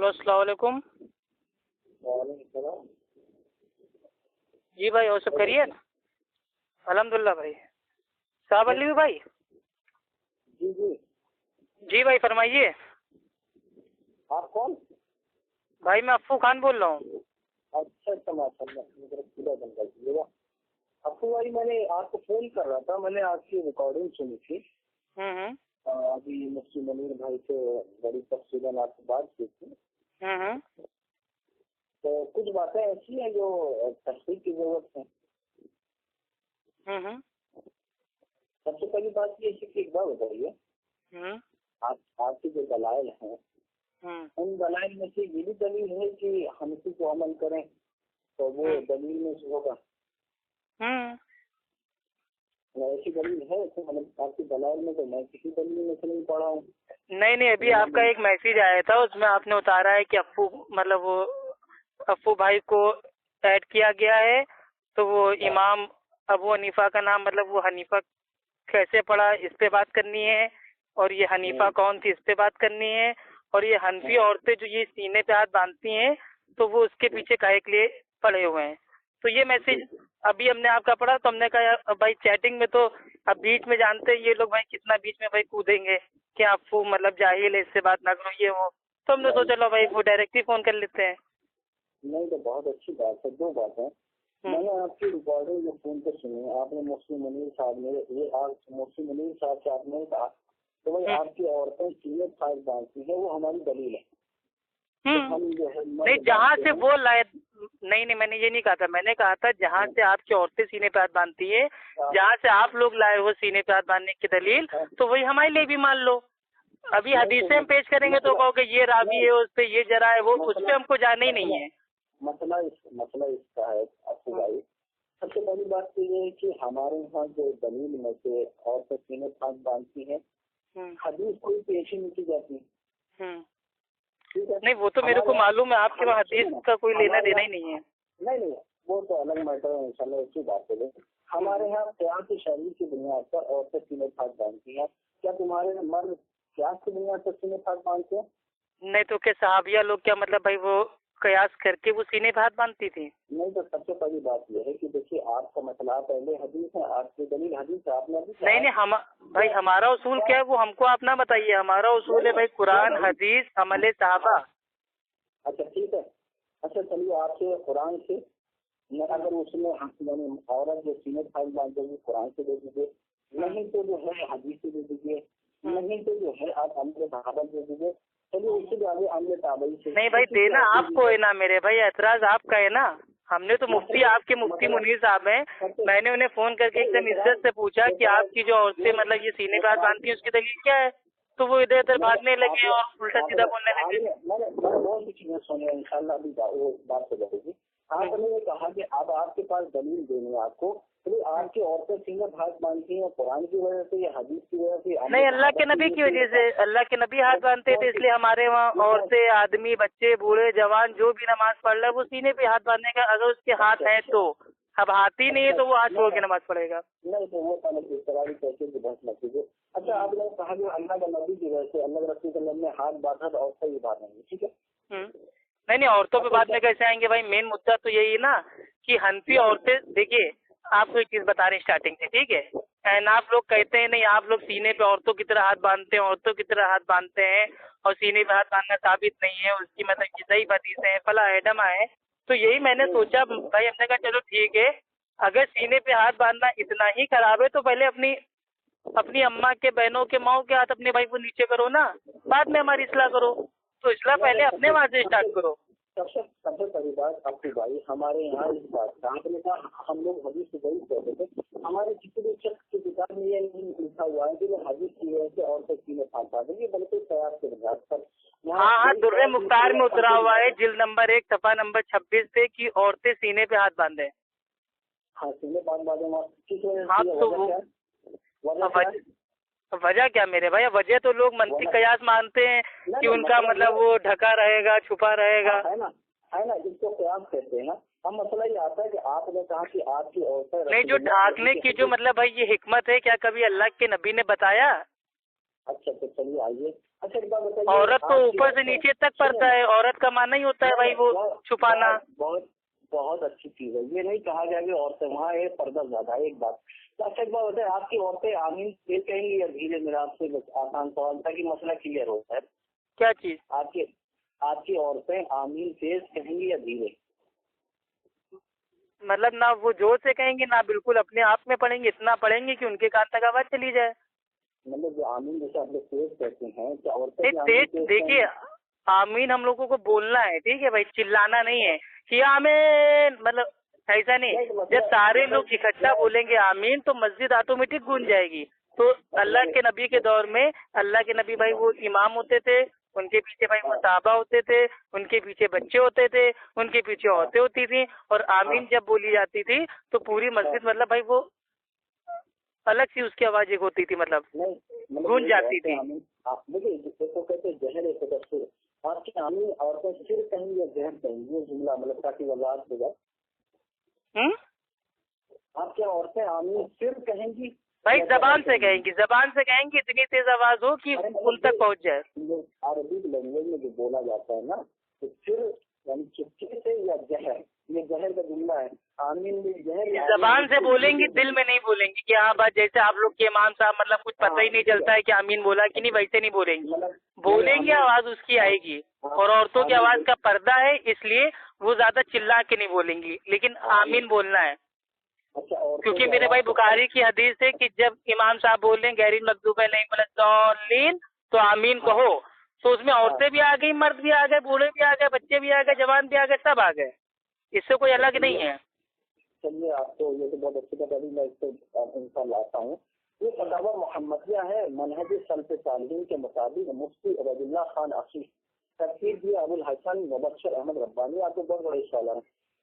Hello السلام علیکم. وعلیکم السلام. جی بھائی اور سب خیریت؟ الحمدللہ بھائی. صاحب علی بھائی؟ جی جی جی بھائی فرمائیے. آپ کون؟ بھائی میں افو خان بول رہا ہوں. اچھا ماشاء اللہ. افو بھائی میں نے آپ کو فون کر رہا تھا، میں نے آپ کی ریکارڈنگ سنی تھی. ابھی مفتی منیر بھائی سے بڑی تفصیل آپ سے بات کی تھی. تو کچھ باتیں ایسی ہیں جو تصحیح کی ضرورت ہے. سب سے پہلی بات یہ ہے کہ ایک بات بتائیے، آپ کے جو دلائل ہیں ان دلائل میں سے یہ بھی دلیل ہے کہ ہنفی کو عمل کریں تو وہ دلیل میں سے ہوگا؟ ایسی دلیل ہے آپ کے دلائل میں؟ تو میں کسی دلیل میں سے نہیں پڑھا ہوں. نہیں ابھی آپ کا ایک میسیج آیا تھا، اس میں آپ نے اتارا ہے کہ افو مطلب وہ افو بھائی کو ایڈ کیا گیا ہے تو وہ امام ابو حنیفہ کا نام مطلب وہ حنیفہ کیسے پڑھا اس پہ بات کرنی ہے، اور یہ حنیفہ کون تھی اس پہ بات کرنی ہے، اور یہ حنفی عورتیں جو یہ سینے پہ ہاتھ باندھتی ہیں تو وہ اس کے پیچھے کاہے کے لیے پڑے ہوئے ہیں. تو یہ میسیج ابھی ہم نے آپ کا پڑھا تو ہم نے کہا بھائی چیٹنگ میں تو اب بیچ میں جانتے ہیں یہ لوگ بھائی کتنا بیچ میں بھائی کودیں گے کہ آپ وہ مطلب جاہل ہے اس سے بات نہ کرو یہ وہ، تو ہم نے سوچا لو بھائی وہ ڈائریکٹ ہی فون کر لیتے ہیں. نہیں تو بہت اچھی بات ہے. دو باتیں میں نے آپ کی ریکارڈنگ میں فون پہ سنی. آپ نے مفتی منیر صاحب نے مفتی منیر صاحب سے آپ نے کہا تو بھائی آپ کی عورتیں سینے پھاڑ باندھتی ہیں، وہ ہماری دلیل ہے. نہیں جہاں سے وہ لائے نہیں میں نے یہ نہیں کہا تھا. میں نے کہا تھا جہاں سے آپ کی عورتیں سینے پہ ہاتھ باندھتی ہے، جہاں سے آپ لوگ لائے ہو سینے پہ ہاتھ باندھنے کی دلیل، تو وہی ہمارے لیے بھی مان لو. ابھی حدیثیں ہم پیش کریں گے تو کہو کہ یہ راوی ہے اس پہ یہ جرا ہے وہ، اس پہ ہم کو جانا ہی نہیں ہے. مسئلہ اس کا ہے افو بھائی. سب سے پہلی بات تو یہ ہے کہ ہمارے یہاں جو دلیل میں سے عورتیں سینے پہ ہاتھ باندھتی ہیں حدیث کوئی پیش ہی نہیں کی جاتی. نہیں وہ تو میرے کو معلوم ہے، آپ کے وہاں حدیث کا کوئی لینا دینا ہی نہیں ہے. نہیں وہ تو الگ میٹر ہے، انشاءاللہ اسی بات پہ. ہمارے یہاں قیاس شرعی کی بنیاد پر عورتیں سینے پہ ہاتھ باندھتی ہیں. کیا تمہارے مرد قیاس کی بنیاد پر سینے پہ ہاتھ باندھتے ہیں؟ نہیں تو کیا صحابیہ لوگ کیا مطلب بھائی وہ قیاس کر کے وہ سینے پہ ہاتھ باندھتی تھی؟ نہیں تو سب سے پہلی بات یہ ہے کہ دیکھیے آپ کا مسئلہ پہلے حدیث ہے، آپ کی دلیل حدیث ہے. آپ نے نہیں بھائی ہمارا اصول کیا ہے وہ ہم کو آپ نہ بتائیے. ہمارا اصول ہے بھائی قرآن حدیث عمل صحابہ. اچھا ٹھیک ہے. اچھا چلیے آپ سے قرآن سے اگر اس میں عورت جو سینے پھاڑ باندھے گی قرآن سے دے دیجیے، نہیں تو جو ہے حدیث سے دے دیجیے، نہیں تو جو ہے آپ عمل صحابہ دے دیجیے. چلیے اس سے آگے عمل تابعی سے. نہیں بھائی دینا آپ کو ہے نا میرے بھائی، اعتراض آپ کا ہے نا. ہم نے تو مفتی آپ کے مفتی منیر صاحب ہیں، میں نے انہیں فون کر کے ایک دم عزت سے پوچھا کہ آپ کی جو عورتیں مطلب یہ سینے پہ ہاتھ باندھتی ہیں اس کی دلیل کیا ہے، تو وہ ادھر ادھر بھاگنے لگے اور الٹا سیدھا بولنے لگے. میں نے بہت سی چیزیں سنی ہیں، انشاءاللہ ابھی وہ بات ہو جائے گی. آپ نے یہ کہا کہ اب آپ کے پاس دلیل دینی ہے آپ کو، آپ کی عورتیں سینے پہ ہاتھ باندھتی ہیں قرآن کی وجہ سے یا حدیث کی وجہ سے؟ نہیں اللہ کے نبی کی وجہ سے. اللہ کے نبی ہاتھ باندھتے تھے اس لیے ہمارے وہاں عورتیں آدمی بچے بوڑھے جوان جو بھی نماز پڑھ رہا ہے وہ سینے پہ ہاتھ باندھنے کا اگر اس کے ہاتھ ہیں تو. اب ہاتھ ہی نہیں ہے تو وہ ہاتھ چھوڑ کے نماز پڑھے گا. نہیں تو وہ پیسے کی بحث نہ کیجیے. اچھا آپ نے کہا کہ اللہ کے نبی کی وجہ سے اللہ رسول اللہ نے ہاتھ باندھا تو عورتیں بھی باندھیں گے، ٹھیک ہے؟ نہیں عورتوں پہ بعد میں کیسے آئیں گے بھائی؟ مین مدعا تو یہی ہے نا کہ حنفی عورتیں. دیکھیے آپ کو ایک چیز بتا رہے ہیں اسٹارٹنگ سے، ٹھیک ہے. آپ لوگ کہتے ہیں نہیں آپ لوگ سینے پہ عورتوں کی طرح ہاتھ باندھتے ہیں، عورتوں کی طرح ہاتھ باندھتے ہیں اور سینے پہ ہاتھ باندھنا ثابت نہیں ہے، اس کی مطلب کی ضعیف حدیثیں ہیں فلاں ایڈما ہے. تو یہی میں نے سوچا بھائی، ہم نے کہا چلو ٹھیک ہے اگر سینے پہ ہاتھ باندھنا اتنا ہی خراب ہے تو پہلے اپنی اماں کے بہنوں کے ماؤں کے ہاتھ اپنے بھائی کو نیچے کرو نا، بعد میں ہماری اصلاح کرو. تو اصلاح پہلے اپنے وہاں سے اسٹارٹ کرو. سب سے بڑی بات ابو بھائی ہمارے یہاں اس بات کا آپ نے کہا ہم لوگ حدیث سے ضرور کہتے تھے. ہمارے کسی بھی شخص کی کتاب میں یہ نہیں لکھا ہوا ہے کہ وہ حدیث کی وجہ سے عورتیں سینے پھاڑ پاتے ہیں، بلکہ قیاس کے بنیاد پر. ہاں در مختار میں اترا ہوا ہے جلد نمبر 1 صفحہ نمبر 26 پہ کہ عورتیں سینے پہ ہاتھ باندھیں. ہاں سینے پہ ہاتھ باندھیں. کس وجہ وجہ کیا میرے بھائی؟ وجہ تو لوگ منطق قیاس مانتے ہیں کہ ان کا مطلب وہ ڈھکا رہے گا چھپا رہے گا، ہے نا جس کو قیاس کہتے ہیں نا. ہم مسئلہ یہ آتا ہے کہ آپ نے کہا کہ آپ کی عورتیں نہیں جو ڈھانکنے کی جو مطلب بھائی یہ حکمت ہے کیا کبھی اللہ کے نبی نے بتایا؟ अच्छा तो चलिए आइए। अच्छा एक बात बताइए, औरत तो ऊपर से नीचे तक पड़ता है, औरत का मानना ही होता है भाई वो छुपाना। बहुत बहुत अच्छी चीज है, ये नहीं कहा गया कि औरतें वहाँ है पर्दा ज्यादा है। एक बात तो अच्छा एक बात बताए, आपकी औरतें आमीन तेज कहेंगी या धीरे? मेरा आपसे आसान सवाल था कि मसला क्लियर होता है। क्या चीज? आपकी औरतें आमीन तेज कहेंगी या धीरे? मतलब ना वो जोर से कहेंगी ना बिल्कुल अपने आप में पढ़ेंगे, इतना पढ़ेंगे कि उनके कान तक आवाज चली जाए। मतलब जो आमीन जैसे आप लोग तेज कहते हैं, क्या औरतें नहीं भी आमीन तेज, देखिए आमीन हम लोगों को बोलना है, ठीक है भाई, चिल्लाना नहीं है कि आमीन, मतलब ऐसा नहीं। जब सारे लोग इकट्ठा बोलेंगे आमीन तो मस्जिद ऑटोमेटिक गूंज जाएगी। तो अल्लाह के नबी के दौर में अल्लाह के नबी भाई वो इमाम होते थे, उनके पीछे भाई वो साहबा होते थे, उनके पीछे बच्चे होते थे, उनके पीछे औरतें होती थी, और आमीन जब बोली जाती थी तो पूरी मस्जिद मतलब भाई वो अलग सी उसकी आवाज एक होती थी, मतलब गूंज जाती थी। देखिए इसको कहते हैं जहर है तदस्सुर। आपकी आमीन औरतें सिर कहेंगी या जहर कहेंगी, ये जुमला मतलब ताकि वजाहत हो जाए। आपकी औरतें आमीन सिर कहेंगी भाई जबान से कहेंगी, जबान से कहेंगी, इतनी तेज आवाज हो कि उन तक पहुंच जाए। अरबिक लैंग्वेज में जो बोला जाता है ना, तो सिर यानी चुपके से या जहर, ये जहर का जुमला है। आमीन में जहर जबान से बोलेंगी, दिल में नहीं बोलेंगी कि हाँ बात जैसे आप लोग के इमाम साहब मतलब कुछ पता ही नहीं चलता है कि आमीन बोला कि नहीं, वैसे नहीं बोलेंगी। बोलेंगे आवाज उसकी आएगी, और औरतों की आवाज का पर्दा है इसलिए वो ज्यादा चिल्ला के नहीं बोलेंगी, लेकिन आमीन बोलना है। क्योंकि मेरे भाई बुखारी की हदीस है कि जब इमाम साहब बोल रहे हैं गैरिन मकदूब अलैहिम वलद्दालिन तो आमीन कहो, तो उसमें औरतें भी आ गई, मर्द भी आ गए, बूढ़े भी आ गए, बच्चे भी आ गए, जवान भी आ गए, सब आ गए, इससे कोई अलग नहीं है। चलिए आपको ये तो बहुत अच्छी बात, अभी मैं इसको इंशाल्लाह लाता हूँ। ये फतावा मोहम्मदिया है, मनहज सल्फ सालिहीन के मुताबिक मुफ्ती उबैदुल्लाह खान अफीफ, तरकीब भी अबुल हसन मुबश्शिर अहमद रब्बानी। आपको बहुत बड़े सवाल है।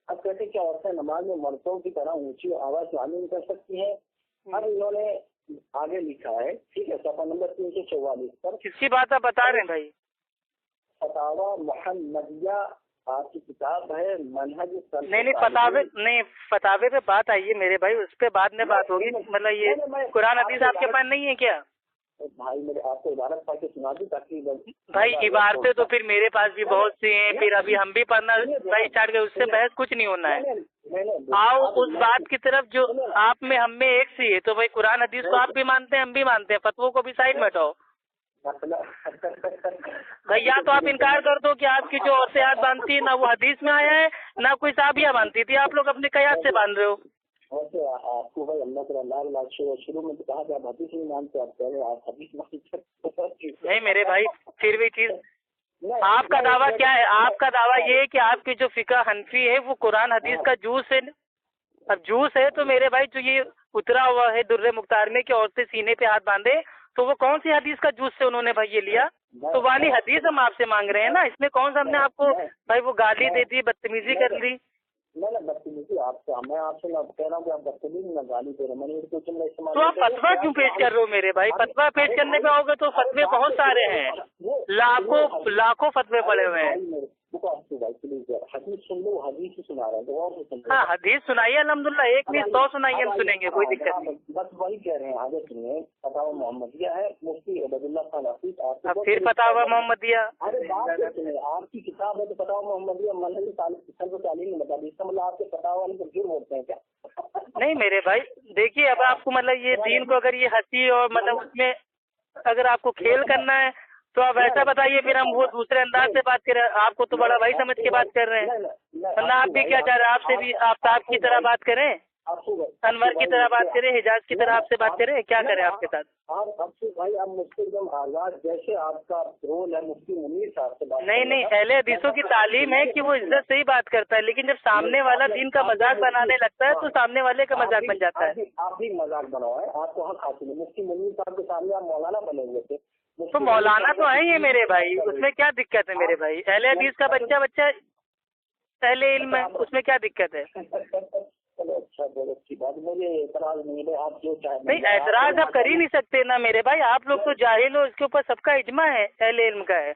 अब कहते हैं कि औरतें नमाज में मर्दों की तरह ऊंची आवाज में आमीन कर सकती हैं। अब इन्होंने आगे लिखा है, ठीक है, सफा नंबर 344 पर। किसकी बात आप बता रहे हैं भाई? फतावा मोहम्मदिया आपकी किताब है, मनहज सल्फ। नहीं फतावे पे बात आई है मेरे भाई, उस पे बाद में बात होगी। मतलब ये कुरान हदीस आपके पास नहीं है क्या? भाई मेरे आपको इबारत पढ़ के सुना दी ताकि भाई इबारतें तो फिर मेरे पास भी बहुत सी हैं, फिर अभी हम भी पढ़ना भाई स्टार्ट कर, उससे बहस कुछ नहीं होना है। आओ उस बात की तरफ जो आप में हम में एक सी है। तो भाई कुरान हदीस को आप भी मानते हैं, हम भी मानते हैं, फतवों को भी साइड में हटाओ भाई। या तो आप इनकार कर दो कि आपकी जो औरतें हाथ बांधती है ना वो हदीस में आया है, ना कोई साहबिया बांधती थी, आप लोग अपने कयास से बांध रहे हो। वैसे आपको भाई अल्लाह ताला शुरू में तो कहा कि आप हदीस नहीं मानते, आप कह रहे हैं आप हदीस मानते। नहीं मेरे भाई फिर भी चीज आपका दावा क्या है? आपका दावा ये है कि आपकी जो फिका हनफी है वो कुरान हदीस का जूस है। अब जूस है तो मेरे भाई जो ये उतरा हुआ है दुर्रे मुख्तार में कि औरतें सीने पे हाथ बांधे, तो वो कौन सी हदीस का जूस से उन्होंने भाई ये लिया? तो वाली हदीस हम आपसे मांग रहे हैं ना, इसमें कौन सा हमने आपको भाई वो गाली दे दी, बदतमीजी कर दी? मैं बदतमीजी आपसे, मैं आपसे कह रहा हूँ कि आप बदतमीजी ना गाली दे रहे, मैंने इस्तेमाल। तो आप फतवा क्यों पेश कर रहे हो मेरे भाई? फतवा पेश करने पे आओगे तो फतवे बहुत सारे हैं, लाखों फतवे पड़े हुए हैं। हदीस सुन लो, हदीस ही सुना रहे हैं। हाँ हदीस सुनाइए, अल्हम्दुलिल्लाह, एक नहीं 100 सुनाइए, हम सुनेंगे, कोई दिक्कत नहीं। बस वही कह रहे हैं, आगे सुनिए। फतावा मोहम्मदिया है, मुफ्ती उबैदुल्लाह खान अफीफ। अब फिर फतावा मोहम्मदिया, अरे बात सुनिए, आपकी किताब है तो फतावा मोहम्मदिया मनहज सल्फ सालिहीन में बता दी, इसका मतलब आपके फतावा वाले को जुर्म होते हैं क्या? नहीं मेरे भाई देखिए, अब आपको मतलब ये दीन को अगर ये हंसी और मतलब उसमें अगर आपको खेल करना है तो आप ऐसा बताइए, फिर हम वो दूसरे अंदाज से बात करें। आपको तो बड़ा भाई समझ के बात कर रहे हैं, वरना आप भी क्या चाह रहे हैं? आपसे भी आफ्ताब की तरह बात करें, अनवर की तरह बात करें, हिजाज की तरह आपसे बात करें, क्या करें आपके साथ? भाई आप मुझसे एकदम आजाद, जैसे आपका रोल है मुफ्ती मुनीर साहब से बात। नहीं अहले हदीसों की तालीम है कि वो इज्जत से ही बात करता है, लेकिन जब सामने वाला दीन का मजाक बनाने लगता है तो सामने वाले का मजाक बन जाता है। आप भी मजाक बनाओ है, आपको हक हासिल है। मुफ्ती मुनीर साहब के सामने आप मौलाना बने हुए थे, तो मौलाना तो है ही मेरे भाई, उसमें क्या दिक्कत है मेरे भाई? अहले हदीस का बच्चा अहले इल्म है, उसमें क्या दिक्कत है? चलो अच्छा, बहुत अच्छी बात, मुझे एतराज नहीं है, आप जो चाहे। नहीं एतराज आप कर ही नहीं सकते ना मेरे भाई, आप लोग तो जाहिल हो, इसके ऊपर सबका इजमा है, अहले इल्म का है,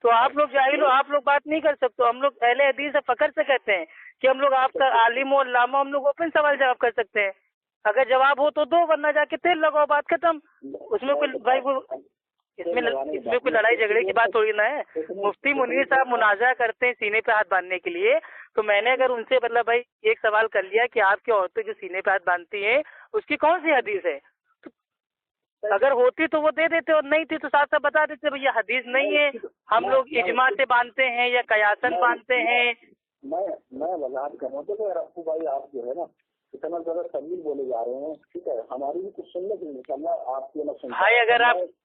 तो आप लोग जाहिल हो, आप लोग बात नहीं कर सकते। हम लोग अहले हदीस से फख्र से कहते हैं कि हम लोग आपका आलिम हो, अल्लामा, हम लोग ओपन सवाल जवाब कर सकते हैं। अगर जवाब हो तो दो, वरना जाके तेल लगाओ, बात खत्म। उसमें कोई भाई वो इसमें कोई लड़ाई झगड़े की बात थोड़ी ना है। मुफ्ती मुनीर साहब मुनाजा करते हैं सीने पे हाथ बांधने के लिए, तो मैंने अगर उनसे मतलब भाई एक सवाल कर लिया कि आपकी औरतें जो सीने पे हाथ बांधती हैं उसकी कौन सी हदीस है, तो अगर होती तो वो दे देते और नहीं थी तो साथ साथ बता देते भैया हदीस नहीं है, हम लोग इजमा से बांधते हैं या कयासन बांधते हैं। मैं वजाहत कर रहा हूँ तो रफ्फू भाई आप जो है ना इतना ज्यादा तवील बोले जा रहे हैं, ठीक है, हमारी भी कुछ सुनने के लिए आपकी भाई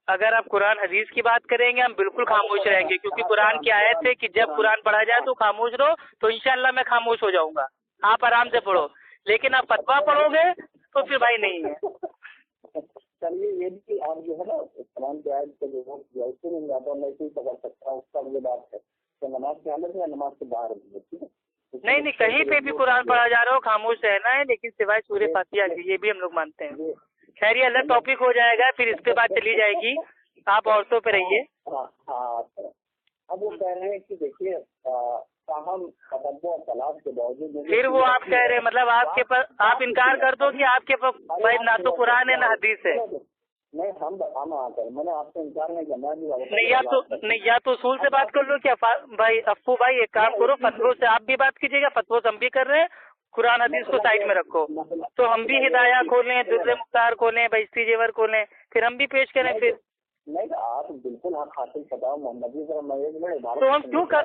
अगर आप कुरान हदीस की बात करेंगे हम बिल्कुल खामोश रहेंगे, क्योंकि कुरान की आयत है कि जब कुरान पढ़ा जाए तो खामोश रहो, तो इंशाल्लाह मैं खामोश हो जाऊंगा, आप आराम से पढ़ो। लेकिन आप फतवा पढ़ोगे तो फिर भाई नहीं है। चलिए ये भी आप जो है ना कुरान की आयत का जो उससे नहीं जाता मैं इसे पकड़ सकता हूँ, उसका ये बात है तो नमाज की हालत में नमाज के बाहर, ठीक है। नहीं कहीं पे भी कुरान पढ़ा जा रहा हो खामोश रहना है, लेकिन सिवाय सूरह फातिहा के, ये भी हम लोग मानते हैं। खैर ये अलग टॉपिक हो जाएगा, फिर इस पे बात चली जाएगी, आप औरतों पे रहिए। हाँ अब वो कह रहे हैं कि देखिए तलाक के बावजूद फिर वो आप कह रहे हैं मतलब आपके पास आप इनकार कर दो कि आपके पास भाई ना तो कुरान है ना हदीस है। नहीं हम आकर मैंने आपसे इनकार नहीं किया, नहीं या तो उसूल से बात कर लो क्या भाई। अफ्फू भाई एक काम करो, फतवों से आप भी बात कीजिएगा, फतवों से हम भी कर रहे हैं, कुरान हदीस को साइड में रखो, तो हम भी हिदाया खोलें, दुर्रे मुख्तार खोलें, बहिश्ती जेवर खोलें, फिर हम भी पेश करें। फिर नहीं आप बिल्कुल आप हासिल बताओ मोहम्मदी, तो हम क्यों कर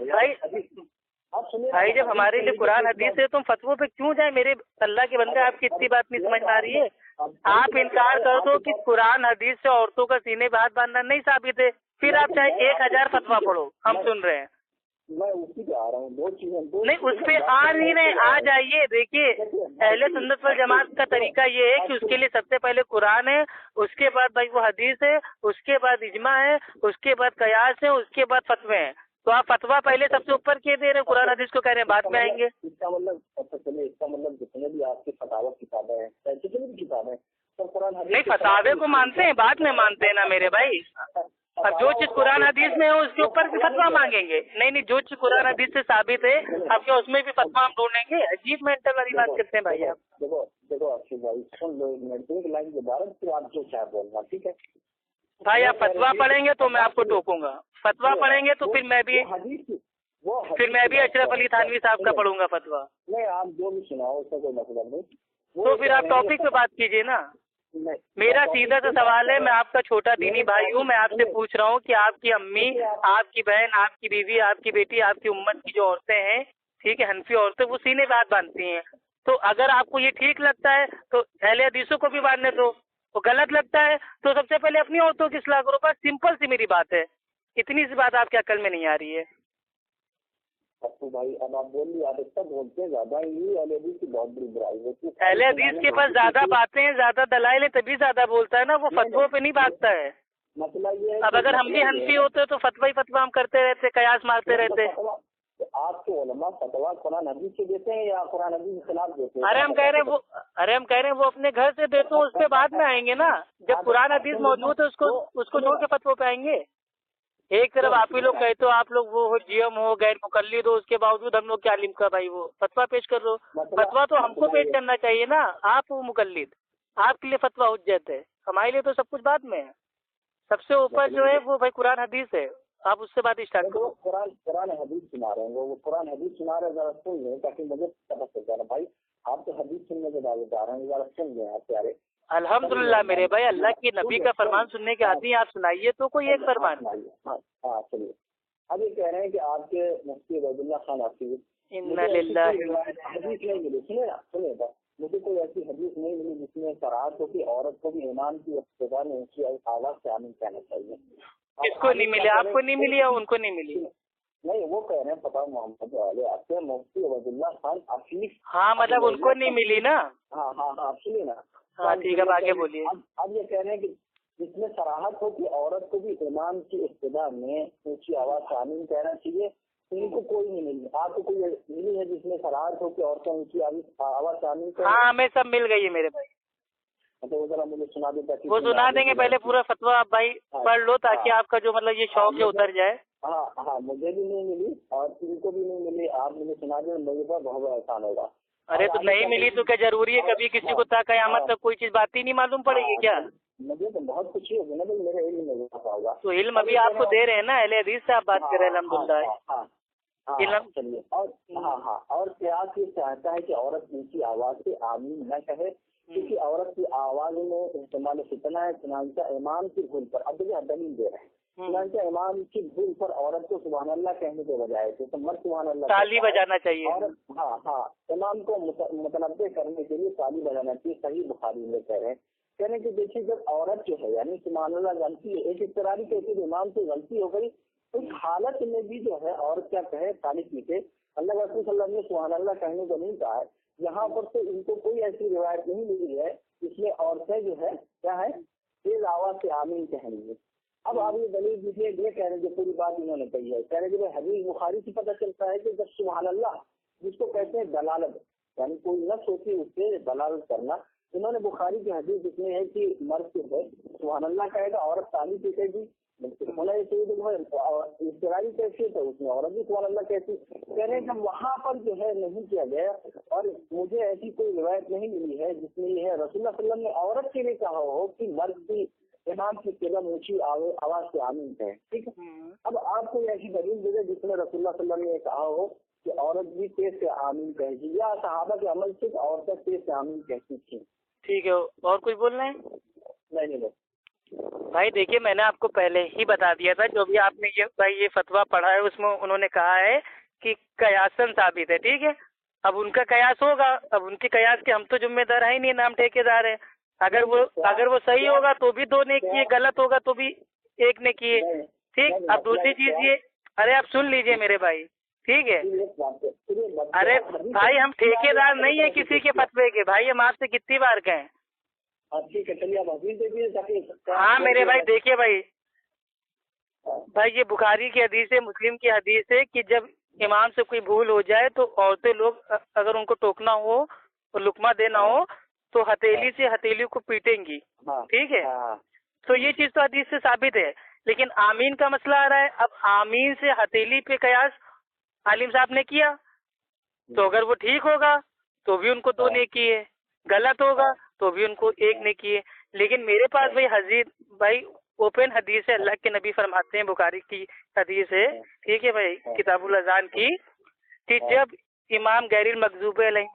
भाई जब हमारे लिए कुरान हदीस है तो हम फतवों पे क्यों जाए। मेरे अल्लाह के बंदे आपकी इतनी बात नहीं समझ में आ रही है। आप इनकार कर दो कि कुरान हदीस से औरतों का सीने पे हाथ बांधना नहीं साबित है, फिर आप चाहे 1000 फतवा पढ़ो, हम सुन रहे हैं। मैं उसी पे आ रहा हूँ, दो चीजें नहीं उस पे आ नहीं रहे, आ जाइए। देखिए अहले सुन्नत वल जमात का तरीका ये है कि उसके लिए सबसे पहले कुरान है, उसके बाद भाई वो हदीस है, उसके बाद इजमा है, उसके बाद कयास है, उसके बाद फतवे हैं। तो आप फतवा पहले सबसे ऊपर के दे रहे हैं, कुरान हदीस को कह रहे हैं बाद में आएंगे। इसका मतलब जितने भी आपकी फतावत किताबें हैं, जितनी भी किताबें सब कुरान हदीस नहीं फतावे को मानते हैं, बाद में मानते हैं ना मेरे भाई। अब जो चीज कुरान हदीस में है उसके ऊपर भी फतवा मांगेंगे। नहीं जो चीज कुरान हदीस से साबित है अब क्या उसमें भी फतवा हम ढूंढेंगे। अजीब मेंटल वाली बात करते हैं भाई आप। देखो अक्षय भाई सुन लो एक मिनट, एक लाइन दोबारा फिर आप जो चाहे बोलना, ठीक है भाई। आप फतवा पढ़ेंगे तो मैं आपको टोकूंगा, फतवा पढ़ेंगे तो फिर मैं भी अशरफ अली थानवी साहब का पढ़ूंगा फतवा। नहीं आप जो भी सुनाओ उसका कोई मतलब नहीं, तो फिर आप टॉपिक पे बात कीजिए ना। मेरा सीधा सा सवाल है, मैं आपका छोटा दीनी भाई हूँ, मैं आपसे पूछ रहा हूँ कि आपकी अम्मी, आपकी बहन, आपकी बीवी, आपकी बेटी, आपकी उम्मत की जो औरतें हैं, ठीक है, हनफी औरतें, वो सीने पे हाथ बांधती हैं। तो अगर आपको ये ठीक लगता है तो अहले हदीसों को भी बांधने दो, तो गलत लगता है तो सबसे पहले अपनी औरतों की इस्लाह करो। बस सिंपल सी मेरी बात है, इतनी सी बात आपके अकल में नहीं आ रही है। तो भाई अब आप बोलिए, आप इतना बोलते हैं ज्यादा ही, अहले हदीस की बहुत बड़ी बुराई है। अहले हदीस के पास ज्यादा बातें हैं, ज्यादा दलाइल है, तभी ज्यादा बोलता है ना, वो फतवों पे नहीं भागता है। मतलब ये अब अगर हम भी हनफी होते तो फतवा ही फतवा हम करते रहते, कयास मारते रहते। आपके उलमा फतवा कुरान हदीस से देते हैं या कुरान हदीस के खिलाफ देते हैं? अरे हम कह रहे हैं वो अपने घर से देते हैं, उस पे बाद में आएंगे ना। जब कुरान हदीस मौजूद है उसको छोड़ के फतवों पे आएंगे। एक तरफ आप ही लोग कहते हो आप लोग वो जियम हो, गैर मुकल्लिद हो, उसके बावजूद हम लोग क्या इल्म का भाई वो फतवा पेश कर दो। फतवा तो हमको पेश करना चाहिए ना, आप वो मुकल्लिद, आपके लिए फतवा हुज्जत है, हमारे लिए तो सब कुछ बाद में है। सबसे ऊपर जो है वो भाई कुरान हदीस है, आप उससे बात स्टार्ट करो। कुरान हदीस सुना रहे हैं, वो कुरान हदीस सुना रहे हैं, जरा सुन लें ताकि मुझे पता चल जाए। भाई आप तो हदीस सुनने के दावेदार हैं, जरा सुन लें आप प्यारे। अल्हम्दुलिल्लाह मेरे भाई, अल्लाह की नबी का फरमान सुनने के आदमी, आप सुनाइए तो कोई एक फरमान। हाँ चलिए। अब ये कह रहे हैं कि आपके मुफ्ती उबैदुल्लाह खान हाफिज इन्ना लिल्लाहि हदीस नहीं मिली, सुनिए बस, मुझे कोई ऐसी हदीस नहीं मिली जिसमें सराहत हो कि औरत को भी ईमान की इब्तिदा में ऊंची आवाज से आमीन कहना चाहिए। किसको नहीं मिली? आपको नहीं मिली या उनको नहीं मिली? नहीं वो कह रहे हैं पता मोहम्मद वाले आपके मुफ्ती उबैदुल्लाह खान हाफिज। हाँ मतलब उनको नहीं मिली ना। हाँ सुनिए ना। हाँ ठीक है, आगे बोलिए। अब ये कह रहे हैं कि जिसमें सराहत हो कि औरत को भी ईमान की इब्तिदा में ऊंची आवाज से आमीन कहना चाहिए, इनको कोई नहीं मिली। आपको कोई मिली है जिसमें सराहत हो कि औरतें ऊंची आवाज से आमीन कहें? हाँ हमें सब मिल गई है मेरे भाई। तो वो जरा मुझे सुना दो। वो सुना देंगे, पहले पूरा फतवा आप भाई पढ़ लो ताकि आपका जो मतलब ये शौक है उतर जाए। हाँ मुझे भी नहीं मिली और इनको भी नहीं मिली, आप मुझे सुना दें, मेरे पर बहुत बड़ा एहसान होगा। अरे तो नहीं मिली तो क्या जरूरी है कभी किसी को ता कयामत तक कोई चीज बात ही नहीं मालूम पड़ेगी क्या? मुझे तो बहुत खुशी होगी ना भाई, मेरे इल्म में इजाफा होगा। तो इल्म अभी आपको दे रहे हैं ना, अहले हदीस से आप बात कर रहे हैं अल्हम्दुलिल्लाह। चलिए, और और प्रयास ये चाहता है कि औरत ऊंची आवाज से आमीन न कहे, क्योंकि औरत की आवाज में इस्तेमाल फितना है। चुनांचा इमाम की भूल पर, अब देखिए दलील दे रहे हैं, चुनांचा इमाम की भूल पर औरत को सुभान अल्लाह कहने के बजाय तो मर्द सुभान अल्लाह ताली बजाना चाहिए। औरत इमाम को मुतनब्बे करने के लिए ताली बजाना चाहिए। सही बुखारी में कह रहे हैं, कहने की देखिए जब औरत जो है यानी सुभान अल्लाह गलती है, एक इस्तरारी कहती है इमाम से गलती हो गई, उस हालत में भी जो है औरत क्या कहे, ताली पीछे अल्लाह रसूल सल्लल्लाहु अलैहि वसल्लम ने सुभान अल्लाह कहने को नहीं कहा है। यहाँ पर तो इनको कोई ऐसी रिवायत नहीं मिली है इसमें औरतें जो है क्या है तेज आवाज से आमीन कहेंगे। अब आप ये दलील दीजिए, ये कह रहे हैं जो पूरी बात इन्होंने कही है, कह रहे हैं कि हदीस बुखारी से पता चलता है कि जब सुभान अल्लाह जिसको कहते हैं दलालत, यानी कोई नफ्स होती है उससे दलालत करना, इन्होंने बुखारी की हदीस जिसमें है कि मर्द जो है सुभान अल्लाह कहेगा, औरत ताली पीटेगी, इस्तिरारी कैसी तो उसमें औरत भी सुभान अल्लाह कहती। कह रहे हैं वहाँ पर जो है नहीं किया गया, और मुझे ऐसी कोई रिवायत नहीं मिली है जिसमें ये है रसूलुल्लाह सल्लल्लाहु अलैहि वसल्लम ने औरत के लिए कहा हो कि मर्द भी इमाम की केवल ऊंची आवाज से आमीन है। ठीक है, अब आपको ऐसी दलील दे दे जिसमें रसूलुल्लाह सल्लल्लाहु अलैहि वसल्लम ने कहा हो कि औरत भी तेज से आमीन कहेगी, या सहाबा के अमल से औरतें तेज से आमीन कहती थी। ठीक है, और कुछ बोलना है? नहीं भाई देखिए, मैंने आपको पहले ही बता दिया था, जो भी आपने ये फतवा पढ़ा है उसमें उन्होंने कहा है कि कयासन साबित है। ठीक है, अब उनका कयास होगा, अब उनके कयास के हम तो जिम्मेदार है ही नहीं, नाम ठेकेदार है। अगर वो सही होगा तो भी 2 ने किए, गलत होगा तो भी 1 ने किए। ठीक, अब दूसरी चीज ये, अरे आप सुन लीजिए मेरे भाई, ठीक है? अरे भाई हम ठेकेदार नहीं है किसी के फतवे के, भाई हम आपसे कितनी बार कहें। ठीक है, चलिए आप हदीस देखिए। हाँ मेरे भाई देखिए भाई ये बुखारी की हदीस है, मुस्लिम की हदीस है कि जब इमाम से कोई भूल हो जाए तो औरतें लोग अगर उनको टोकना हो और लुकमा देना हो तो हथेली से हथेली को पीटेंगी। ठीक है, तो ये चीज तो हदीस से साबित है। लेकिन आमीन का मसला आ रहा है। अब आमीन से हथेली पे कयास आलिम साहब ने किया, तो अगर वो ठीक होगा तो भी उनको 2 ने किए, गलत होगा तो भी उनको 1 ने किए। लेकिन मेरे पास भाई ओपन हदीस है, अल्लाह के नबी फरमाते हैं, बुखारी की हदीस है, ठीक है भाई, किताबुल अज़ान की, कि जब इमाम गैरिल मगज़ूबे अलैहिम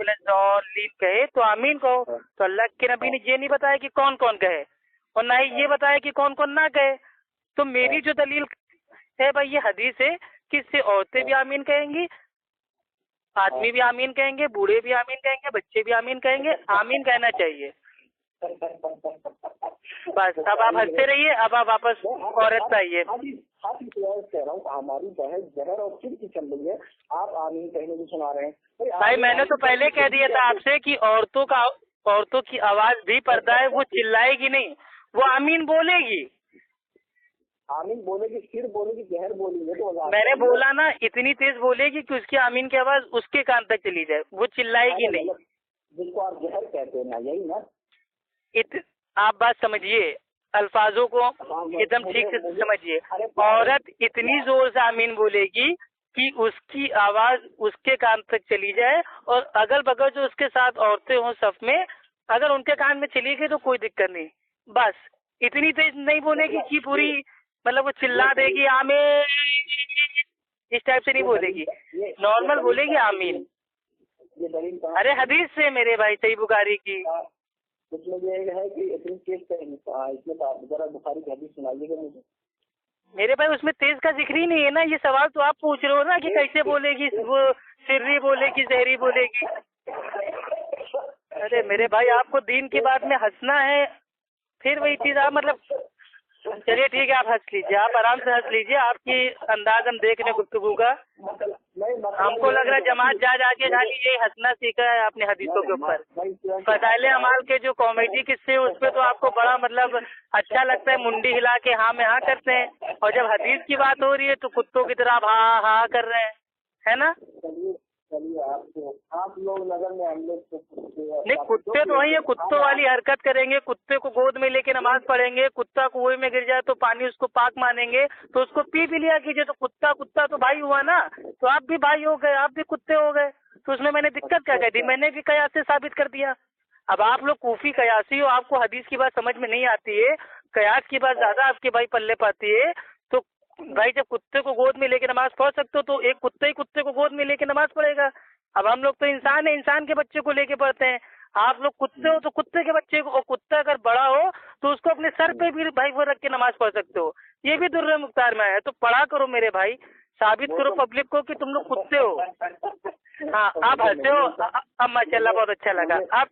कहे तो आमीन कहो। तो अल्लाह के नबी ने ये नहीं बताया कि कौन कौन कहे, और ना ही ये बताया कि कौन कौन ना कहे। तो मेरी जो दलील है भाई ये हदीस है कि इससे औरतें भी आमीन कहेंगी, आदमी भी आमीन कहेंगे, बूढ़े भी आमीन कहेंगे, बच्चे भी आमीन कहेंगे। आमीन कहना चाहिए बस। अब आप हंसते रहिए, अब आप वापस औरत आइए। कह रहा हूँ हमारी बहस जहर और चिड़ की चल रही है, आप आमीन कहने को सुना रहे हैं। भाई मैंने तो पहले कह दिया था आपसे कि औरतों की आवाज भी पर्दा है, वो चिल्लाएगी नहीं, वो आमीन बोलेगी। आमीन बोलेगी, फिर बोलेगी, जहर बोलेगी। तो मैंने बोला ना, इतनी तेज बोलेगी कि उसकी आमीन की आवाज उसके कान तक चली जाए, वो चिल्लाएगी नहीं। जिसको आप जहर कहते हैं ना, यही ना? आप बात समझिए, अल्फाजों को एकदम ठीक से समझिए। औरत इतनी जोर से आमीन बोलेगी कि उसकी आवाज उसके कान तक चली जाए, और अगल बगल जो उसके साथ औरतें हों सफ में, अगर उनके कान में चली गई तो कोई दिक्कत नहीं। बस इतनी तेज नहीं बोलेगी कि पूरी मतलब वो चिल्ला देगी आमीन, इस टाइप से नहीं बोलेगी, नॉर्मल बोलेगी आमीन। अरे हदीस से मेरे भाई, सही बुखारी की। उसमें ये है कि इतनी तेज इसमें जरा बुखारी की हदीस सुनाइएगा मुझे। मेरे भाई उसमें तेज का जिक्र ही नहीं है ना। ये सवाल तो आप पूछ रहे हो ना कि कैसे बोलेगी, वो सिर्री बोलेगी, जहरी बोलेगी। अरे मेरे भाई आपको दीन की बात में हंसना है, फिर वही चीज आप मतलब, चलिए ठीक है आप हंस लीजिए, आप आराम से हंस लीजिए। आपकी अंदाज हम देख रहे गुफ्तगू का, हमको लग रहा है जमात जा जाके खाली यही हंसना सीखा है आपने हदीसों के ऊपर। फज़ाइले अमाल के जो कॉमेडी किस्से उस पे तो आपको बड़ा मतलब अच्छा लगता है, मुंडी हिला के हाँ में हाँ करते हैं, और जब हदीस की बात हो रही है तो कुत्तों की तरह हाँ हाँ कर रहे हैं, है ना? चलिए आप लोग नगर में हम लोग नहीं, कुत्ते तो वही है, कुत्तों वाली हरकत करेंगे, कुत्ते को गोद में लेके नमाज पढ़ेंगे, कुत्ता कुएं में गिर जाए तो पानी उसको पाक मानेंगे, तो उसको पी भी लिया कीजिए। तो कुत्ता तो भाई हुआ ना, तो आप भी भाई हो गए, आप भी कुत्ते हो गए। تو اس میں میں نے دقت کیا کہہ دی؟ میں نے بھی قیاس سے ثابت کر دیا. اب آپ لوگ کوفی قیاسی ہو, آپ کو حدیث کی بات سمجھ میں نہیں آتی ہے, قیاس کی بات زیادہ آپ کے بھائی پلے پاتی ہے. تو بھائی جب کتے کو گود میں لے کے نماز پڑھ سکتے ہو تو ایک کتے ہی کتے کو گود میں لے کے نماز پڑھے گا. اب ہم لوگ تو انسان ہیں, انسان کے بچے کو لے کے پڑھتے ہیں. آپ لوگ کتے ہو تو کتے کے بچے کو, اور کتا اگر بڑا ہو تو اس کو اپنے سر پہ بھی بھائی وہ رکھ کے نماز پڑھ سکتے ہو. یہ بھی در مختار میں ہے. تو پڑھا کرو میرے بھائی, ثابت کرو پبلک کو کہ تم لوگ کتے ہو. ہاں آپ ہنسے ہو, اب ماشاء اللہ بہت اچھا لگا. اب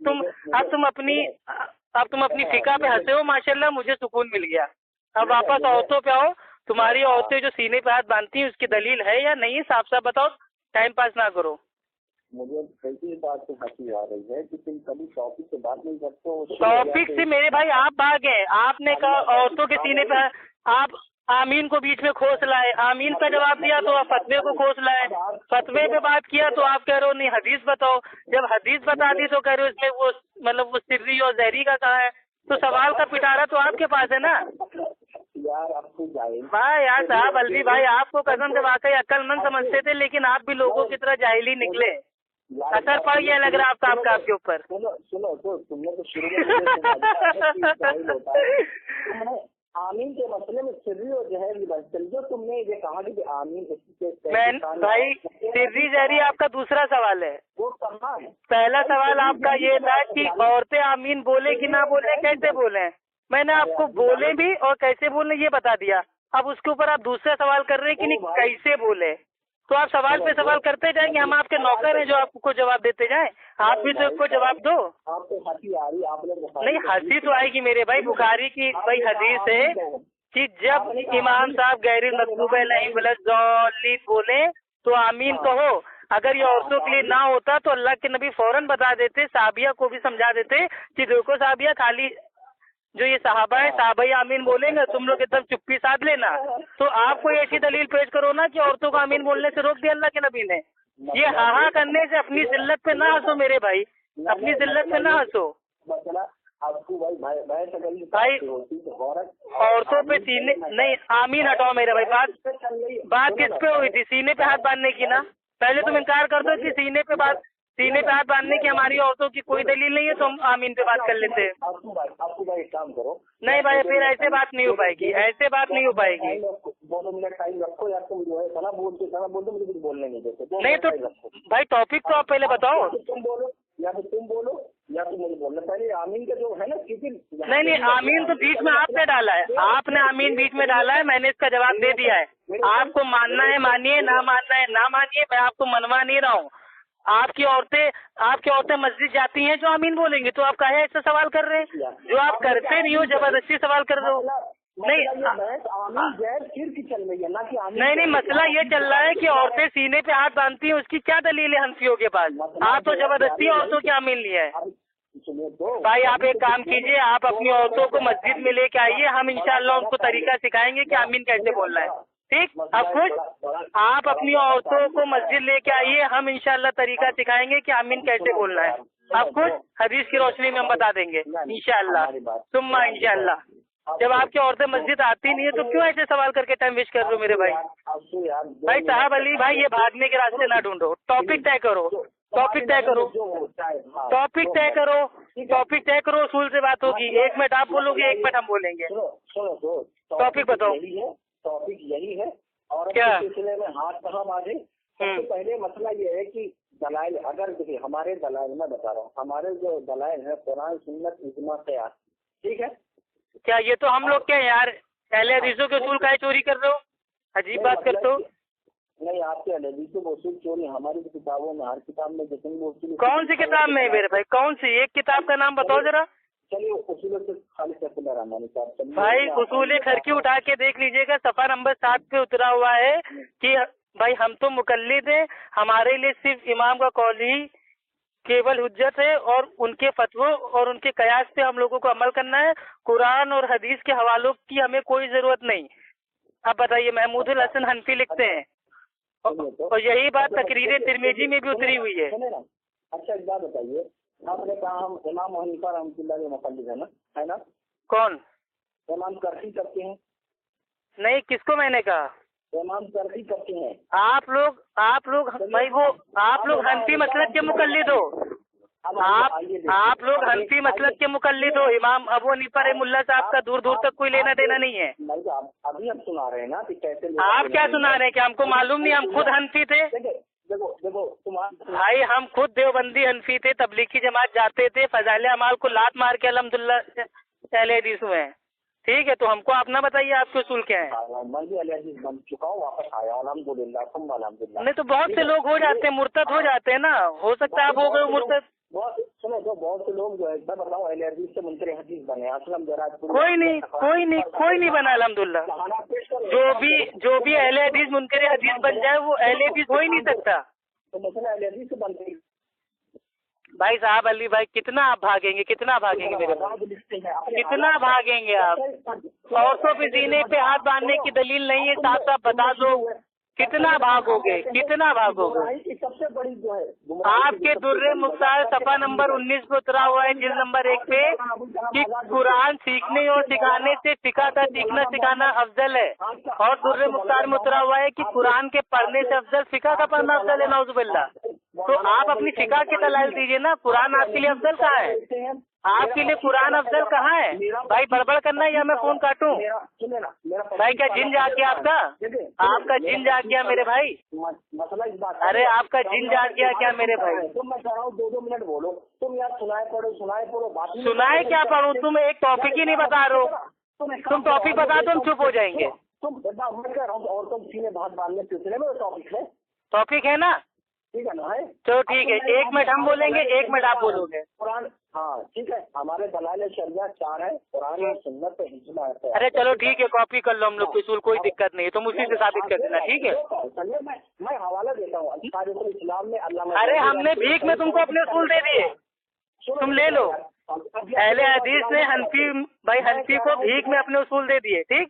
تم اپنی فقہ پہ ہنسے ہو, ماشاء اللہ مجھے سکون مل گیا. اب واپس عورتوں پہ آؤ. تمہاری عورتیں جو سینے پہ ہاتھ باندھتی ہیں اس کی دلیل ہے یا نہیں, صاف صاف بتاؤ, ٹائم پاس نہ کرو. مجھے کئی بات سے ہنسی آ رہی ہے کہ تم کبھی ٹاپک سے بات نہیں کرتے ہو. ٹاپک سے میرے بھائی آپ بھاگ گئے. آپ نے کہا عورتوں کے سینے پہ, آپ آمین کو بیچ میں کھوس لائے, آمین کا جواب دیا تو آپ فتوے کو کھوس لائے, فتوے پہ بات کیا تو آپ کہہ رہے ہو نہیں حدیث بتاؤ. جب حدیث بتا دی تو کہہ رہے ہو اس میں وہ مطلب وہ سری اور زہری کا کہا ہے. تو سوال کا پٹارا تو آپ کے پاس ہے نا یار. آپ کو بھائی یار صاحب الوی بھائی, آپ کو قسم سے واقعی عقل مند سمجھتے تھے, لیکن آپ بھی لوگوں کی طرح جاہل ہی نکلے. اثر پڑ گیا لگ رہا آپ کا آپ کے اوپر. سنو تو تم نے تو شروع میں آمین کے مسئلے میں سری اور زہری جو تم نے یہ کہا کہ آمین بھائی سری زہری آپ کا دوسرا سوال ہے. وہ کہاں ہے؟ پہلا سوال آپ کا یہ تھا کہ عورتیں آمین بولے کہ نہ بولے, کیسے بولیں. میں نے آپ کو بولے بھی اور کیسے بولے یہ بتا دیا. اب اس کے اوپر آپ دوسرا سوال کر رہے ہیں کہ نہیں کیسے بولے. تو آپ سوال پہ سوال کرتے جائیں گے, ہم آپ کے نوکر ہیں جو آپ کو جواب دیتے جائیں. آپ بھی تو کو جواب دو. آپ کو ہنسی آ رہی, آپ نے نہیں ہنسی تو آئے گی میرے بھائی. بخاری کی بھائی حدیث ہے کہ جب امام صاحب غیر المغضوب علیہم ولا الضالین بولے تو آمین کہو. اگر یہ عورتوں کے لیے نہ ہوتا تو اللہ کے نبی فوراً بتا دیتے, صحابیہ کو بھی سمجھا دیتے کہ دیکھو صحابیہ, خالی جو یہ صحابہ ہے صحابہ آمین بولیں گے, تم لوگ ایک دم چپی ساتھ لینا. تو آپ کو ایسی دلیل پیش کرو نا کہ عورتوں کو آمین بولنے سے روک دیا اللہ کے نبی نے. یہ ہاں کرنے سے اپنی ذلت پہ نہ ہنسو میرے بھائی, اپنی ذلت پہ نہ ہنسو. بھائی عورتوں پہ سینے نہیں, آمین ہٹاؤ میرے بھائی. بات کس پہ ہوئی تھی؟ سینے پہ ہاتھ باندھنے کی نا. پہلے تم انکار کر دو کہ سینے پہ ہاتھ باندھنے کی ہماری عورتوں کی کوئی دلیل نہیں ہے, تو ہم آمین پہ بات کر لیتے. آپ کو بھائی ایک کام کرو. نہیں بھائی پھر ایسے بات نہیں ہو پائے گی, ایسے بات نہیں ہو پائے گی. 2 منٹ ٹائم رکھو یا تم جو ہے کنا بولتے مجھے کچھ بولنے نہیں دیتے. نہیں تو بھائی ٹاپک تو آپ پہلے بتاؤ. تم بولو یا تو تم بولو یا تو مجھے بولنا. پہلے آمین کا جو ہے نا نہیں آمین تو بیچ میں آپ نے ڈالا ہے, آپ نے آمین بیچ میں ڈالا ہے, میں نے اس کا جواب دے دیا ہے. آپ کو ماننا ہے مانیے, نہ ماننا ہے نہ مانیے, میں آپ کو منوا نہیں رہا ہوں. آپ کی عورتیں مسجد جاتی ہیں جو آمین بولیں گی, تو آپ کہے ایسا سوال کر رہے ہیں جو آپ کرتے نہیں ہو, زبردستی سوال کر رہے ہو. نہیں مسئلہ یہ چل رہا ہے کہ عورتیں سینے پہ ہاتھ باندھتی ہیں, اس کی کیا دلیل ہے ہنسیوں کے پاس؟ آپ تو زبردستی عورتوں کی آمین لیا ہے. بھائی آپ ایک کام کیجئے, آپ اپنی عورتوں کو مسجد میں لے کے آئیے, ہم انشاءاللہ ان کو طریقہ سکھائیں گے کہ آمین کیسے بولنا ہے. ٹھیک, اب خوش. آپ اپنی عورتوں کو مسجد لے کے آئیے, ہم انشاءاللہ طریقہ سکھائیں گے کہ آمین کیسے بولنا ہے. اب خوش, حدیث کی روشنی میں ہم بتا دیں گے انشاءاللہ, ثم انشاءاللہ. جب آپ کی عورتیں مسجد آتی نہیں ہے تو کیوں ایسے سوال کر کے ٹائم ویسٹ کر رہے ہو میرے بھائی؟ بھائی صاحب علی بھائی, یہ بھاگنے کے راستے نہ ڈھونڈو, ٹاپک طے کرو, ٹاپک طے کرو, ٹاپک طے کرو, ٹاپک طے کرو, اصول سے بات ہوگی. 1 منٹ آپ بولو گے, 1 منٹ ہم بولیں گے. ٹاپک بتاؤ. ٹاپک یہی ہے. اور کیا سلسلے میں ہاتھ کہاں باندھے؟ سب سے پہلے مسئلہ یہ ہے کہ دلائل, اگر دیکھیے ہمارے دلائل میں بتا رہا ہوں, ہمارے جو دلائل ہیں قرآن سنت اجماع قیاس, ٹھیک ہے. کیا یہ تو ہم لوگ کیا یار اہل حدیثوں کے اصول کا چوری کر رہے ہو, عجیب بات کرتے ہو. نہیں آپ کے اہل حدیثوں کے اصول چوری ہماری کتابوں میں, ہر کتاب میں جتنی اصول. کون سی کتاب میں میرے بھائی, کون سی ایک کتاب کا نام بتاؤ ذرا. چلیے اصول سے خالص رحمانی صاحب بھائی اصول کھرکی اٹھا کے دیکھ لیجئے گا, صفحہ نمبر 7 پہ اترا ہوا ہے کہ بھائی ہم تو مقلد ہیں, ہمارے لیے صرف امام کا قول ہی کیول حجت ہے, اور ان کے فتووں اور ان کے قیاس پہ ہم لوگوں کو عمل کرنا ہے. قرآن اور حدیث کے حوالوں کی ہمیں کوئی ضرورت نہیں. اب بتائیے, محمود الحسن حنفی لکھتے ہیں, اور یہی بات تقریر ترمذی میں بھی اتری ہوئی ہے. اچھا ایک بات بتائیے, آپ نے کہا ہم امام حنیفہ رحمۃ اللہ علیہ مقلد ہے نا. کون امام کرسی کرتے ہیں؟ نہیں, کس کو میں نے کہا؟ इमाम तरक्की करते हैं। आप लोग भाई वो आप लोग हनफी मसलक के मुकल्लिद हो। आप लोग हनफी मसलक के मुकल्लिद हो। इमाम अबू हनीफा रहमुल्लाह साहब का दूर दूर तक कोई लेना देना नहीं है। अभी हम सुना रहे हैं ना कि कैसे आप क्या सुना रहे हैं? क्या हमको मालूम नहीं? हम खुद हनफी थे। देखो तुम्हारा भाई हम खुद देवबंदी हनफी थे, तबलीगी जमात जाते थे, फजाइल अमाल को लात मार के अल्हम्दुलिल्लाह अहले हदीस हुए हैं। ठीक है, तो हमको आप ना बताइए आपके उसूल क्या है। मैं भी अहले हदीस बन चुका हूँ, वापस आया अल्हम्दुलिल्लाह अल्हम्दुलिल्लाह। नहीं तो बहुत से लोग हो जाते हैं, मुर्तद हो जाते हैं ना। हो सकता है आप हो गए मुर्तद। बहुत से लोग जो है मैं बताऊँ अहले हदीस से मुनकर हदीस बने। असलम जरा कोई नहीं बना अल्हम्दुलिल्लाह। जो भी अहले हदीस मुनकर हदीस बन जाए वो अहले हदीस हो ही नहीं सकता। तो मसला अहले हदीस से बन गई। भाई साहब अली भाई कितना आप भागेंगे मेरे भाई, कितना भागेंगे आप? औरतों पे सीने पे हाथ बांधने की दलील नहीं है, साफ साफ बता दो। कितना भागोगे? सबसे बड़ी जो है आपके दुर्रे मुख्तार सफा नंबर 19 पे उतरा हुआ है, जिस नंबर 1 पे, कि कुरान सीखने और सिखाने से फिका का सीखना सिखाना अफजल है। और दुर्रे मुख्तार में उतरा हुआ है कि कुरान के पढ़ने से अफजल फिका का पढ़ना अफजल है। नाउजुबिल्लाह। तो आप अपनी फिका की दलाल दीजिए ना। कुरान आपके लिए अफजल कहाँ है? आपके लिए कुरान अफजल कहाँ है? भाई बड़बड़ करना है या मैं फोन काटूं? भाई क्या जिन जाग गया आपका जिन जाग गया मेरे भाई? मसला इस बात, अरे आपका जिन जाग गया क्या मेरे भाई? तुम मैं कह रहा हूँ 2-2 मिनट बोलो। तुम यार सुनाए पढ़ो बात। सुनाए क्या पढ़ूं? तुम एक टॉपिक ही नहीं बता रहे हो। तुम टॉपिक बता दो, हम चुप हो जाएंगे। मैं कह रहा हूँ औरतों सीने भात बांधने सिलसिले में टॉपिक है ना? ठीक है ना? है तो ठीक है, 1 मिनट हम बोलेंगे, 1 मिनट आप बोलोगे। कुरान, हाँ ठीक है। हमारे दलाल शरिया 4 है, कुरान और सुन्नत पे हिजमा है। अरे चलो ठीक है, कॉपी कर लो हम लोग, उसूल कोई दिक्कत नहीं है। तुम उसी से साबित कर देना, ठीक है? मैं हवाला देता हूँ इस्लाम में अल्लाह। अरे हमने भीख में तुमको अपने उसूल दे दिए, तुम ले लो। अहले हदीस ने हनफी को भीख में अपने उसूल दे दिए। ठीक,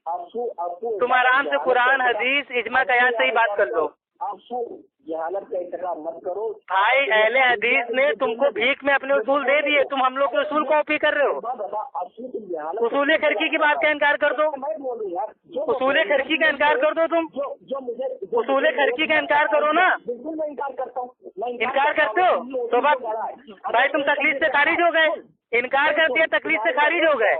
तुम आराम से कुरान हदीस इजमा कयास से ही बात कर लो। जहालत का इत्तेकाब मत करो भाई। अहले हदीस ने तुमको भीख में अपने उसूल दे दिए, तुम हम लोग के उसूल कॉपी कर रहे हो। उसूल खरकी की बात का इनकार कर दो। उसूल खरकी का इनकार कर दो तुम। उसूल खरकी का इनकार करो ना। बिल्कुल मैं इनकार करता हूँ। इनकार करते हो तो बात भाई, तुम तकलीफ से खारिज हो गए। इनकार कर दिया, तकलीफ से खारिज हो गए।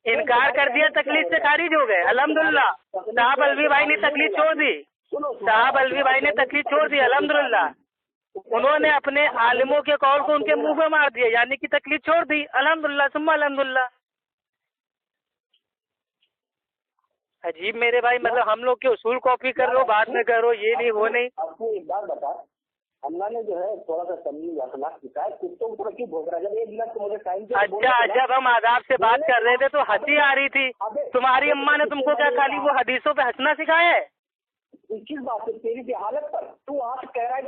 इनकार कर दिया, तकलीफ से खारिज हो गए। अल्हम्दुलिल्लाह साहब अलवी भाई ने तकलीफ छोड़ दी। साहब अलवी भाई ने तकलीफ छोड़ दी अल्हम्दुलिल्लाह। उन्होंने अपने आलिमों के कौल को उनके मुंह में मार दिया, यानी कि तकलीफ छोड़ दी। अल्हम्दुलिल्लाह सुम्मा अल्हम्दुलिल्लाह। अजीब मेरे भाई, मतलब हम लोग के उसूल कॉपी कर लो, बाद में करो ये नहीं वो नहीं। आपको एक बात बता, अल्लाह ने जो है थोड़ा सा तमीज़ अखलाक सिखाया। कुत्तों को क्यों भोग रहा है? जब 1 मिनट मुझे टाइम। अच्छा, जब हम आदाब से बात कर रहे थे तो हंसी आ रही थी। तुम्हारी अम्मा ने तुमको क्या खाली वो हदीसों पे हंसना सिखाया है? किस बात से? तेरी जहालत पर तू आज कह रहा है।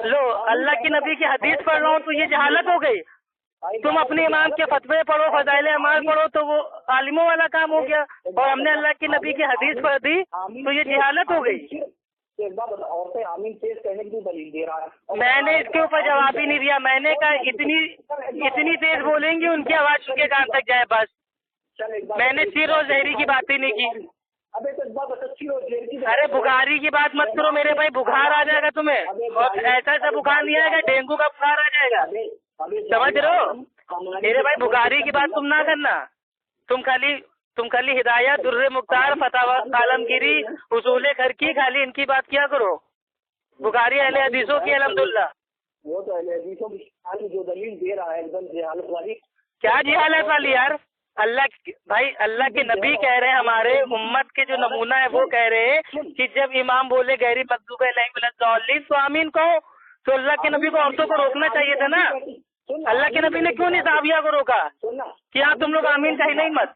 लो अल्लाह की नबी की हदीस पढ़ रहा हूँ तो ये जहालत हो गई। तुम अपने इमाम के फतवे पढ़ो, फजाइल अमाल पढ़ो तो वो आलिमों वाला काम हो गया, और हमने अल्लाह की नबी की हदीस पढ़ दी तो ये जहालत हो गई। एक बात बता, औरतें आमीन तेज कहने की दलील दे रहा है। मैंने इसके ऊपर जवाब ही नहीं दिया। मैंने कहा इतनी तेज बोलेंगी उनकी आवाज उनके कान तक जाए बस। मैंने सिर और जहरी की बात ही नहीं की। अबे तो बात अरे बुखारी की बात मत करो मेरे भाई, बुखार आ जाएगा तुम्हें, और ऐसा बुखार नहीं आएगा, डेंगू का बुखार आ जाएगा। समझ रहे हो मेरे भाई? बुखारी की बात तुम ना करना। तुम खाली हिदायत, दुर्रे मुख्तार, फतावा आलमगीरी, उसूल खरकी, खाली इनकी बात किया करो। बुखारी अहले हदीसों की अल्हम्दुलिल्लाह। वो तो अहले हदीसों की जो दलील दे रहा है एकदम जहालत वाली। क्या जहालत वाली यार? अल्लाह के नबी कह रहे हैं, हमारे उम्मत के जो नमूना है वो कह रहे हैं कि जब इमाम बोले गैरी मग़दूब अलैहिम तो आमीन कहो। तो अल्लाह के नबी को औरतों को रोकना चाहिए था ना। अल्लाह के नबी ने क्यों नहीं साहबिया को रोका कि आप तुम लोग आमीन कहीं नहीं मत?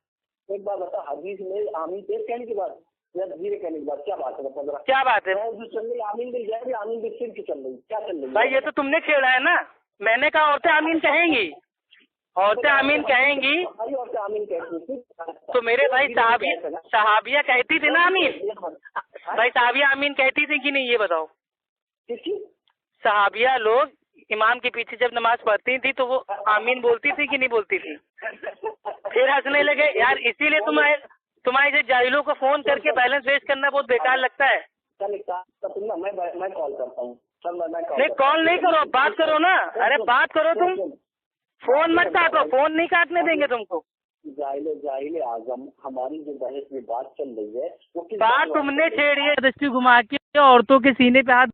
एक बात बता, हदीस में आमीन तेज कहने की बात या धीरे कहने की बात क्या बात है? क्या बात है? चल रही आमीन भी जाए, आमीन भी सिर की चल रही, क्या चल रही भाई? ये तो तुमने छेड़ा है ना। मैंने कहा औरतें आमीन कहेंगी, औरतें आमीन कहेंगी तो मेरे भाई सहाबिया कहती थी ना आमीन। भाई सहाबिया आमीन कहती थी कि नहीं ये बताओ? सहाबिया लोग इमाम के पीछे जब नमाज पढ़ती थी तो वो आमीन बोलती थी कि नहीं बोलती थी? फिर हंसने लगे यार, इसीलिए तुम्हारे जैसे जाहिलों को फोन करके बैलेंस वेस्ट करना बहुत बेकार लगता है। चल एक काम करता हूँ ना, मैं कॉल करता हूँ। चल मैं नहीं कॉल नहीं करो, बात करो ना। अरे बात करो तुम, फोन मत काटो, फोन नहीं काटने देंगे तुमको। जाहिले आजम, हमारी जो बहस में बात चल रही है वो किस बात तुमने छेड़ी है, दृष्टि घुमा के औरतों के सीने पे हाथ